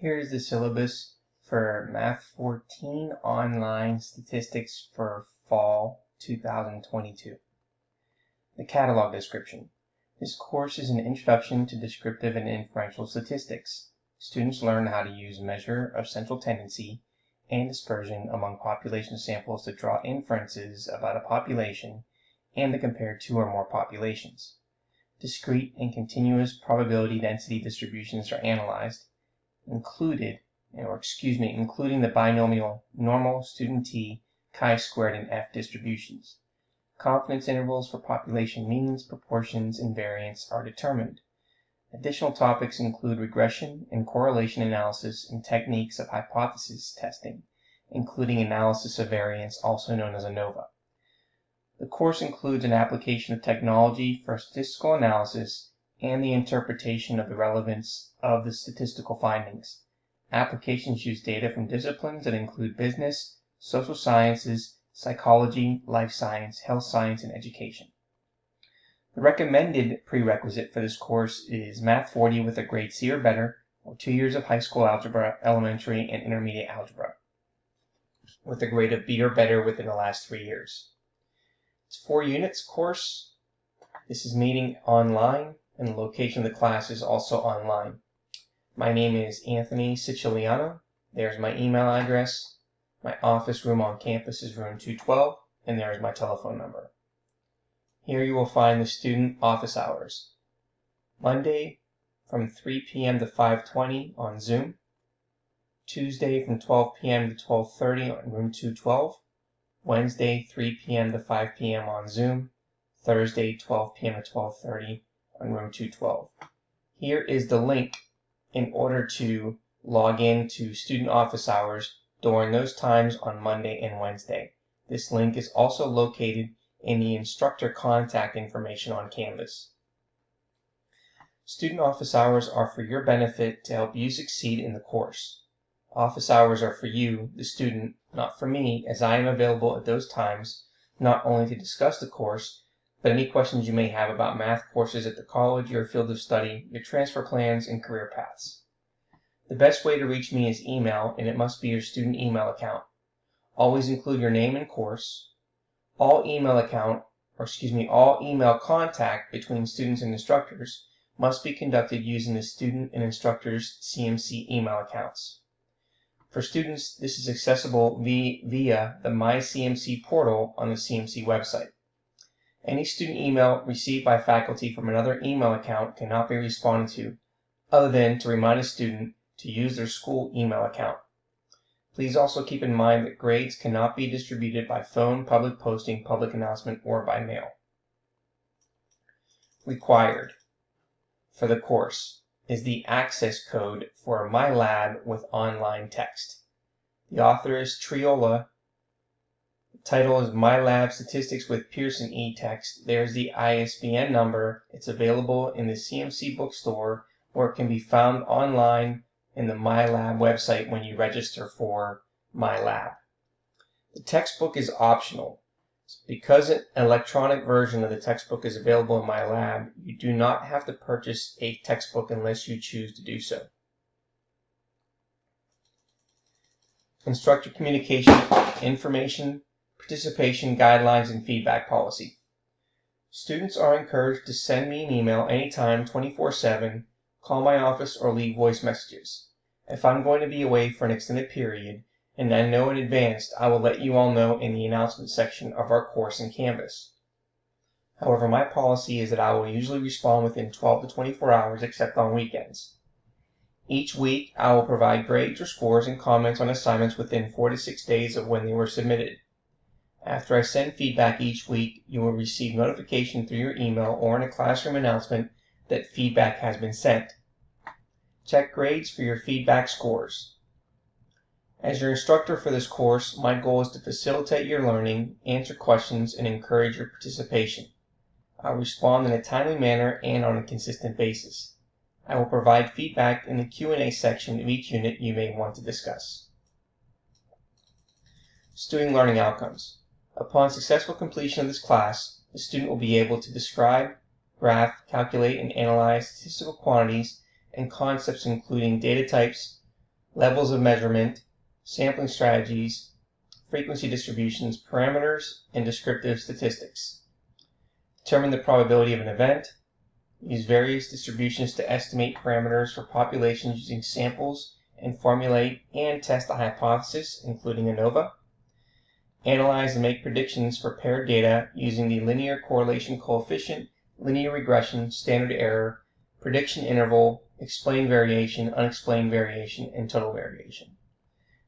Here is the syllabus for Math 14 Online Statistics for Fall 2022. The catalog description. This course is an introduction to descriptive and inferential statistics. Students learn how to use measure of central tendency and dispersion among population samples to draw inferences about a population and to compare two or more populations. Discrete and continuous probability density distributions are analyzed, including the binomial normal, student t, chi-squared, and f distributions. Confidence intervals for population means, proportions, and variance are determined. Additional topics include regression and correlation analysis and techniques of hypothesis testing, including analysis of variance, also known as ANOVA. The course includes an application of technology for statistical analysis and the interpretation of the relevance of the statistical findings. Applications use data from disciplines that include business, social sciences, psychology, life science, health science, and education. The recommended prerequisite for this course is Math 40 with a grade C or better, or 2 years of high school algebra, elementary, and intermediate algebra, with a grade of B or better within the last 3 years. It's 4 units course. This is meeting online, and the location of the class is also online. My name is Anthony Siciliano. There's my email address. My office room on campus is room 212, and there's my telephone number. Here you will find the student office hours. Monday from 3 p.m. to 5:20 on Zoom. Tuesday from 12 p.m. to 12:30 on room 212. Wednesday 3 p.m. to 5 p.m. on Zoom. Thursday 12 p.m. to 12:30 on room 212. Here is the link in order to log in to student office hours during those times on Monday and Wednesday. This link is also located in the instructor contact information on Canvas. Student office hours are for your benefit to help you succeed in the course. Office hours are for you, the student, not for me, as I am available at those times not only to discuss the course, but any questions you may have about math courses at the college, your field of study, your transfer plans, and career paths. The best way to reach me is email, and it must be your student email account. Always include your name and course. All email contact between students and instructors must be conducted using the student and instructor's CMC email accounts. For students, this is accessible via the My CMC portal on the CMC website. Any student email received by faculty from another email account cannot be responded to, other than to remind a student to use their school email account. Please also keep in mind that grades cannot be distributed by phone, public posting, public announcement, or by mail. Required for the course is the access code for My Lab with online text. The author is Triola. The title is My Lab Statistics with Pearson eText. There's the ISBN number. It's available in the CMC bookstore, or it can be found online in the My Lab website when you register for My Lab. The textbook is optional. Because an electronic version of the textbook is available in My Lab, you do not have to purchase a textbook unless you choose to do so. Instructor communication, information, participation guidelines, and feedback policy. Students are encouraged to send me an email anytime, 24/7, call my office, or leave voice messages. If I'm going to be away for an extended period, and I know in advance, I will let you all know in the announcement section of our course in Canvas. However, my policy is that I will usually respond within 12 to 24 hours, except on weekends. Each week, I will provide grades or scores and comments on assignments within 4 to 6 days of when they were submitted. After I send feedback each week, you will receive notification through your email or in a classroom announcement that feedback has been sent. Check grades for your feedback scores. As your instructor for this course, my goal is to facilitate your learning, answer questions, and encourage your participation. I'll respond in a timely manner and on a consistent basis. I will provide feedback in the Q&A section of each unit you may want to discuss. Student learning outcomes. Upon successful completion of this class, the student will be able to describe, graph, calculate, and analyze statistical quantities and concepts including data types, levels of measurement, sampling strategies, frequency distributions, parameters, and descriptive statistics. Determine the probability of an event. Use various distributions to estimate parameters for populations using samples and formulate and test a hypothesis, including ANOVA. Analyze and make predictions for paired data using the linear correlation coefficient, linear regression, standard error, prediction interval, explained variation, unexplained variation, and total variation.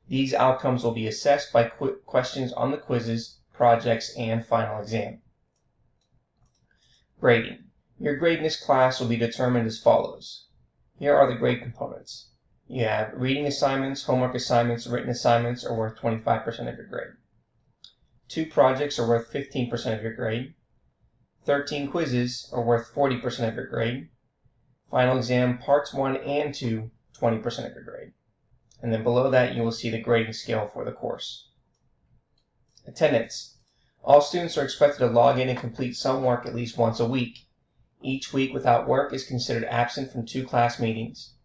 These outcomes will be assessed by questions on the quizzes, projects, and final exam. Grading. Your grade in this class will be determined as follows. Here are the grade components. You have reading assignments, homework assignments, written assignments are worth 25% of your grade. 2 projects are worth 15% of your grade. 13 quizzes are worth 40% of your grade. Final exam parts 1 and 2, 20% of your grade. And then below that you will see the grading scale for the course. Attendance. All students are expected to log in and complete some work at least once a week. Each week without work is considered absent from 2 class meetings.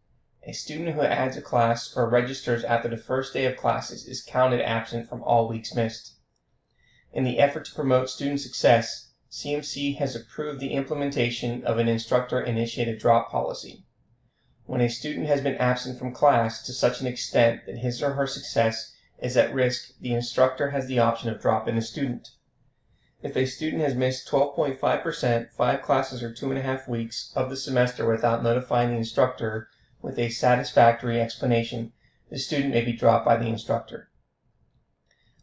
A student who adds a class or registers after the first day of classes is counted absent from all weeks missed. In the effort to promote student success, CMC has approved the implementation of an instructor-initiated drop policy. When a student has been absent from class to such an extent that his or her success is at risk, the instructor has the option of dropping the student. If a student has missed 12.5%, 5 classes or 2.5 weeks of the semester without notifying the instructor with a satisfactory explanation, the student may be dropped by the instructor.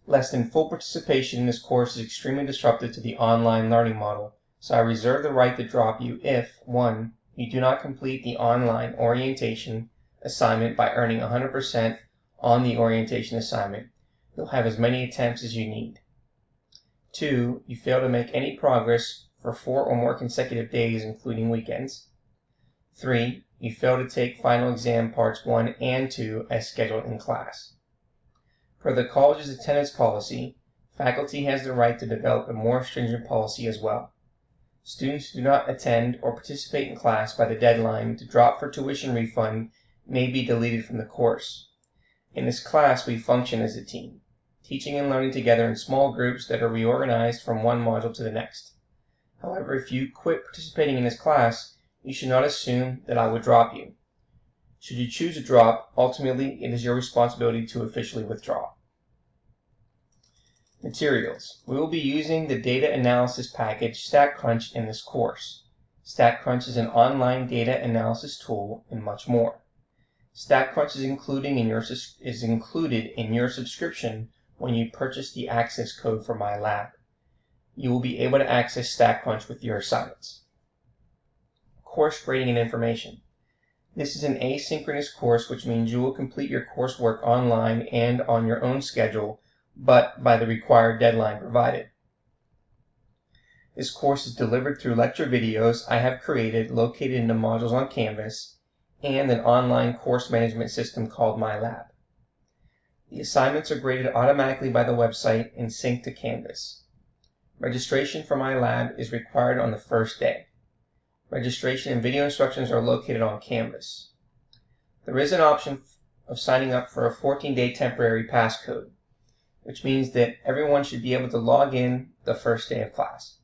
Less than full participation in this course is extremely disruptive to the online learning model, so I reserve the right to drop you if 1. You do not complete the online orientation assignment by earning 100% on the orientation assignment. You'll have as many attempts as you need. 2. You fail to make any progress for 4 or more consecutive days, including weekends. 3. You fail to take final exam parts 1 and 2 as scheduled in class. Per the college's attendance policy, faculty has the right to develop a more stringent policy as well. Students who do not attend or participate in class by the deadline to drop for tuition refund may be deleted from the course. In this class, we function as a team, teaching and learning together in small groups that are reorganized from one module to the next. However, if you quit participating in this class, you should not assume that I would drop you. Should you choose to drop, ultimately it is your responsibility to officially withdraw. Materials. We will be using the data analysis package StatCrunch in this course. StatCrunch is an online data analysis tool and much more. StatCrunch is included in your subscription when you purchase the access code for my lab. You will be able to access StatCrunch with your assignments. Course grading and information. This is an asynchronous course, which means you will complete your coursework online and on your own schedule, but by the required deadline provided. This course is delivered through lecture videos I have created located in the modules on Canvas and an online course management system called My Lab. The assignments are graded automatically by the website and synced to Canvas. Registration for My Lab is required on the first day. Registration and video instructions are located on Canvas. There is an option of signing up for a 14-day temporary passcode, which means that everyone should be able to log in the first day of class.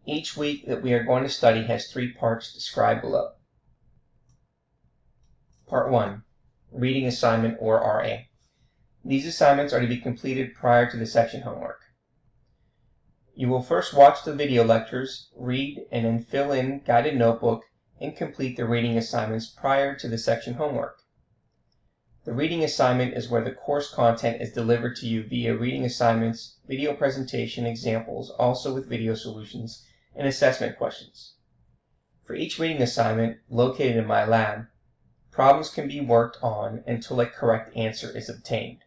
Each week that we are going to study has 3 parts described below. Part 1. Reading assignment or RA. These assignments are to be completed prior to the section homework. You will first watch the video lectures, read, and then fill in guided notebook and complete the reading assignments prior to the section homework. The reading assignment is where the course content is delivered to you via reading assignments, video presentation examples, also with video solutions, and assessment questions. For each reading assignment located in my lab, problems can be worked on until a correct answer is obtained.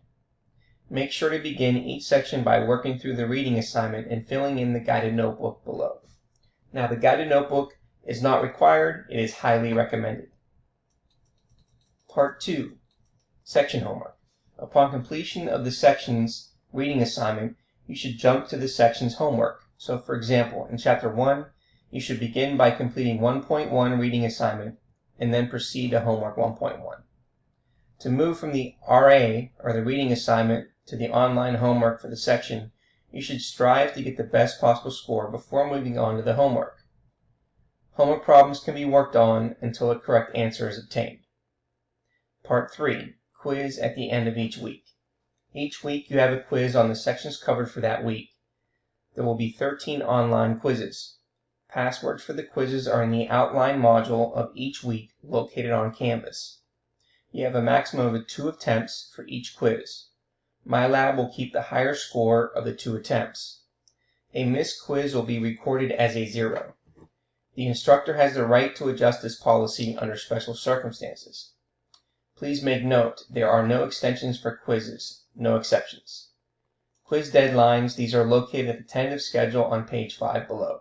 Make sure to begin each section by working through the reading assignment and filling in the guided notebook below. Now, the guided notebook is not required, it is highly recommended. Part 2. Section homework. Upon completion of the section's reading assignment, you should jump to the section's homework. So, for example, in Chapter 1, you should begin by completing 1.1 reading assignment and then proceed to homework 1.1. To move from the RA, or the reading assignment, to the online homework for the section, you should strive to get the best possible score before moving on to the homework. Homework problems can be worked on until a correct answer is obtained. Part 3. Quiz at the end of each week. Each week you have a quiz on the sections covered for that week. There will be 13 online quizzes. Passwords for the quizzes are in the outline module of each week located on Canvas. You have a maximum of 2 attempts for each quiz. My lab will keep the higher score of the 2 attempts. A missed quiz will be recorded as a 0. The instructor has the right to adjust this policy under special circumstances. Please make note, there are no extensions for quizzes, no exceptions. Quiz deadlines, these are located at the tentative schedule on page 5 below.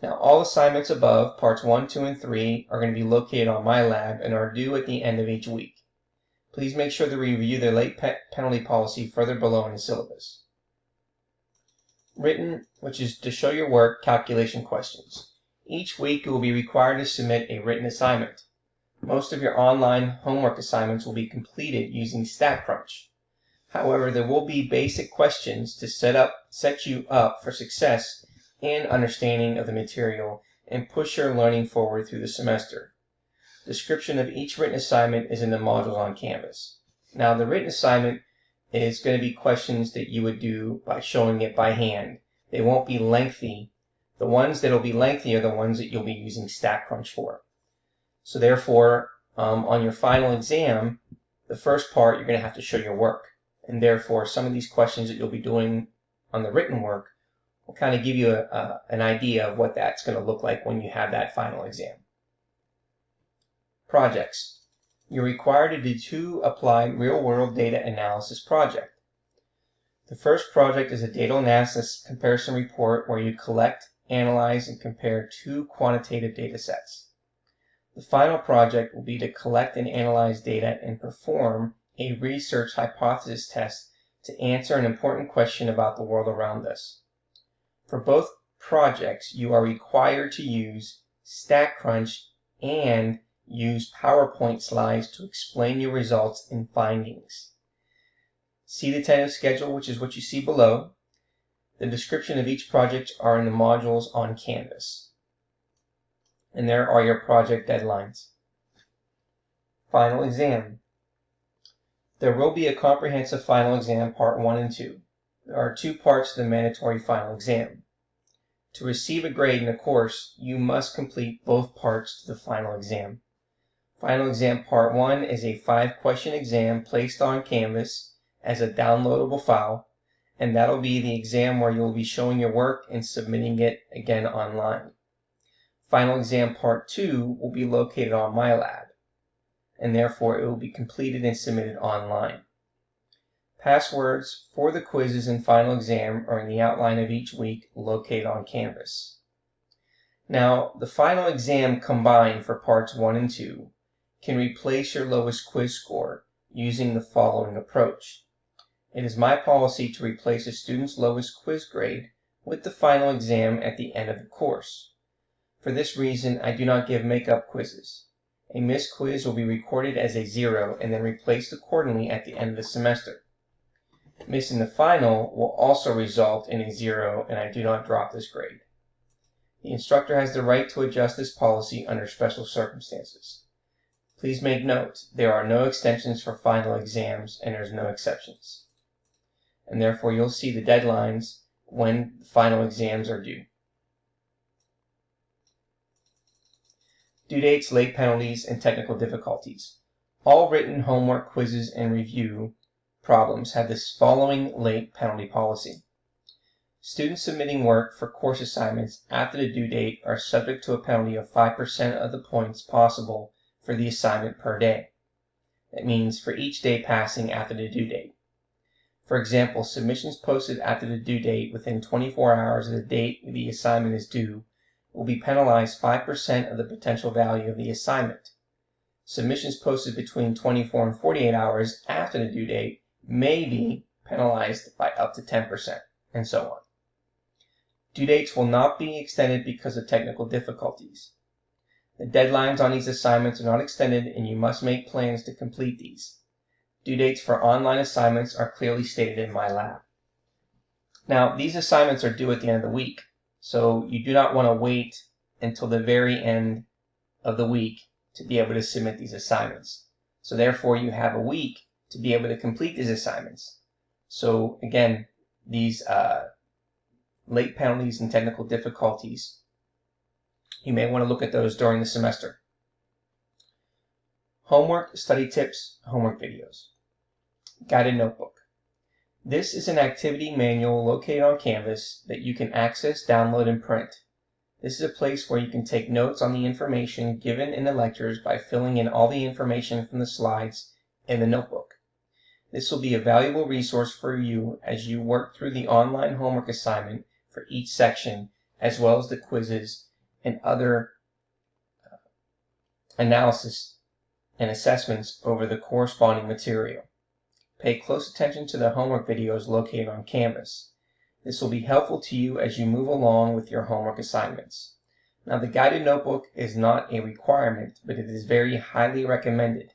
Now all assignments above, parts 1, 2, and 3, are going to be located on my lab and are due at the end of each week. Please make sure to review the late penalty policy further below in the syllabus. Written, which is to show your work, calculation questions. Each week you will be required to submit a written assignment. Most of your online homework assignments will be completed using StatCrunch. However, there will be basic questions to set you up for success and understanding of the material and push your learning forward through the semester. Description of each written assignment is in the modules on Canvas. Now, the written assignment is going to be questions that you would do by showing it by hand. They won't be lengthy. The ones that will be lengthy are the ones that you'll be using StatCrunch for. So therefore, on your final exam, the first part, you're going to have to show your work. And therefore, some of these questions that you'll be doing on the written work will kind of give you an idea of what that's going to look like when you have that final exam. Projects. You're required to do 2 applied real-world data analysis projects. The first project is a data analysis comparison report where you collect, analyze, and compare 2 quantitative data sets. The final project will be to collect and analyze data and perform a research hypothesis test to answer an important question about the world around us. For both projects, you are required to use StatCrunch and use PowerPoint slides to explain your results and findings. See the tentative schedule, which is what you see below. The description of each project are in the modules on Canvas. And there are your project deadlines. Final exam. There will be a comprehensive final exam, part 1 and 2. There are 2 parts to the mandatory final exam. To receive a grade in a course, you must complete both parts to the final exam. Final exam part 1 is a 5-question exam placed on Canvas as a downloadable file, and that'll be the exam where you'll be showing your work and submitting it again online. Final exam part 2 will be located on my lab, and therefore it will be completed and submitted online. Passwords for the quizzes and final exam are in the outline of each week located on Canvas. Now, the final exam combined for parts 1 and 2 can replace your lowest quiz score using the following approach. It is my policy to replace a student's lowest quiz grade with the final exam at the end of the course. For this reason, I do not give make-up quizzes. A missed quiz will be recorded as a 0 and then replaced accordingly at the end of the semester. Missing the final will also result in a 0, and I do not drop this grade. The instructor has the right to adjust this policy under special circumstances. Please make note, there are no extensions for final exams and there's no exceptions. And therefore you'll see the deadlines when the final exams are due. Due dates, late penalties, and technical difficulties. All written homework quizzes and review problems have this following late penalty policy. Students submitting work for course assignments after the due date are subject to a penalty of 5% of the points possible for the assignment per day. That means for each day passing after the due date. For example, submissions posted after the due date within 24 hours of the date the assignment is due will be penalized 5% of the potential value of the assignment. Submissions posted between 24 and 48 hours after the due date may be penalized by up to 10%, and so on. Due dates will not be extended because of technical difficulties. The deadlines on these assignments are not extended, and you must make plans to complete these. Due dates for online assignments are clearly stated in my lab. Now, these assignments are due at the end of the week, so you do not want to wait until the very end of the week to be able to submit these assignments. So therefore, you have a week to be able to complete these assignments. So again, these late penalties and technical difficulties, you may want to look at those during the semester. Homework, study tips, homework videos. Guided notebook. This is an activity manual located on Canvas that you can access, download, and print. This is a place where you can take notes on the information given in the lectures by filling in all the information from the slides in the notebook. This will be a valuable resource for you as you work through the online homework assignment for each section, as well as the quizzes and other analysis and assessments over the corresponding material. Pay close attention to the homework videos located on Canvas. This will be helpful to you as you move along with your homework assignments. Now, the guided notebook is not a requirement, but it is very highly recommended.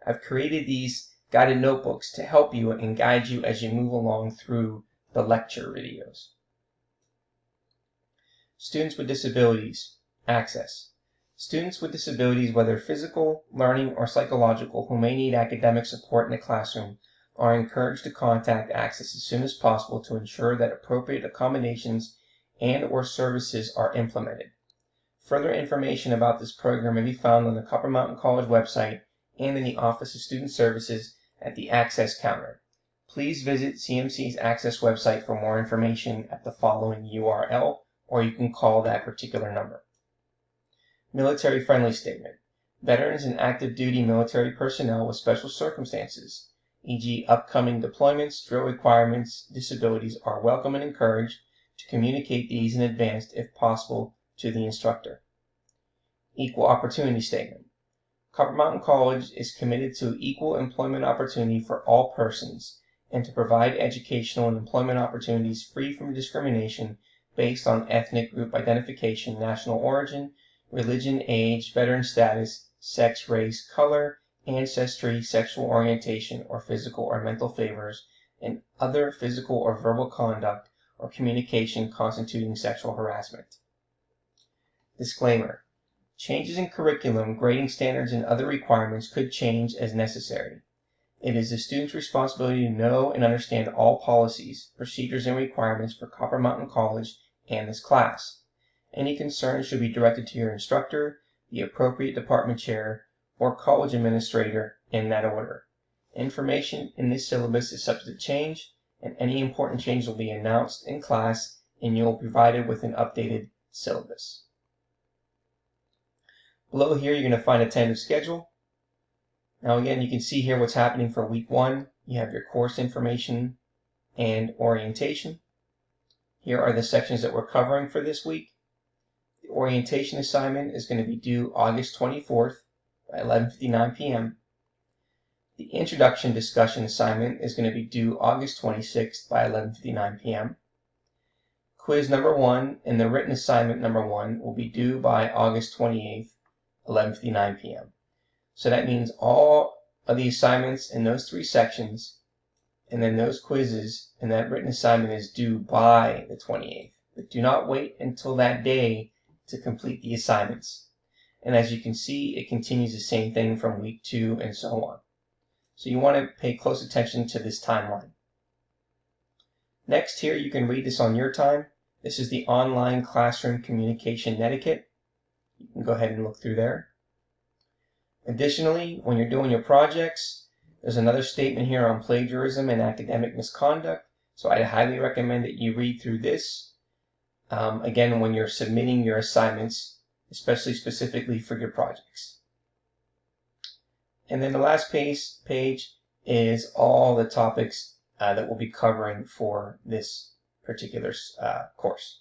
I've created these guided notebooks to help you and guide you as you move along through the lecture videos. Students with disabilities. Access. Students with disabilities, whether physical, learning, or psychological, who may need academic support in the classroom, are encouraged to contact Access as soon as possible to ensure that appropriate accommodations and/or services are implemented. Further information about this program may be found on the Copper Mountain College website and in the Office of Student Services at the Access counter. Please visit CMC's Access website for more information at the following URL, or you can call that particular number. Military-friendly statement. Veterans and active duty military personnel with special circumstances, e.g. upcoming deployments, drill requirements, disabilities, are welcome and encouraged to communicate these in advance if possible to the instructor. Equal opportunity statement. Copper Mountain College is committed to equal employment opportunity for all persons and to provide educational and employment opportunities free from discrimination based on ethnic group identification, national origin, religion, age, veteran status, sex, race, color, ancestry, sexual orientation, or physical or mental favors, and other physical or verbal conduct or communication constituting sexual harassment. Disclaimer. Changes in curriculum, grading standards, and other requirements could change as necessary. It is the student's responsibility to know and understand all policies, procedures, and requirements for Copper Mountain College and this class. Any concerns should be directed to your instructor, the appropriate department chair, or college administrator in that order. Information in this syllabus is subject to change, and any important change will be announced in class, and you will be provided with an updated syllabus. Below here, you're going to find a tentative schedule. Now again, you can see here what's happening for week 1. You have your course information and orientation. Here are the sections that we're covering for this week. The orientation assignment is going to be due August 24th by 11:59 p.m. The introduction discussion assignment is going to be due August 26th by 11:59 p.m. Quiz number 1 and the written assignment number 1 will be due by August 28th, 11:59 p.m. So that means all of the assignments in those 3 sections and then those quizzes and that written assignment is due by the 28th. But do not wait until that day to complete the assignments. And as you can see, it continues the same thing from week 2 and so on. So you want to pay close attention to this timeline. Next here, you can read this on your time. This is the online classroom communication etiquette. You can go ahead and look through there. Additionally, when you're doing your projects, there's another statement here on plagiarism and academic misconduct. So I highly recommend that you read through this. Again, when you're submitting your assignments, especially specifically for your projects. And then the last page is all the topics that we'll be covering for this particular course.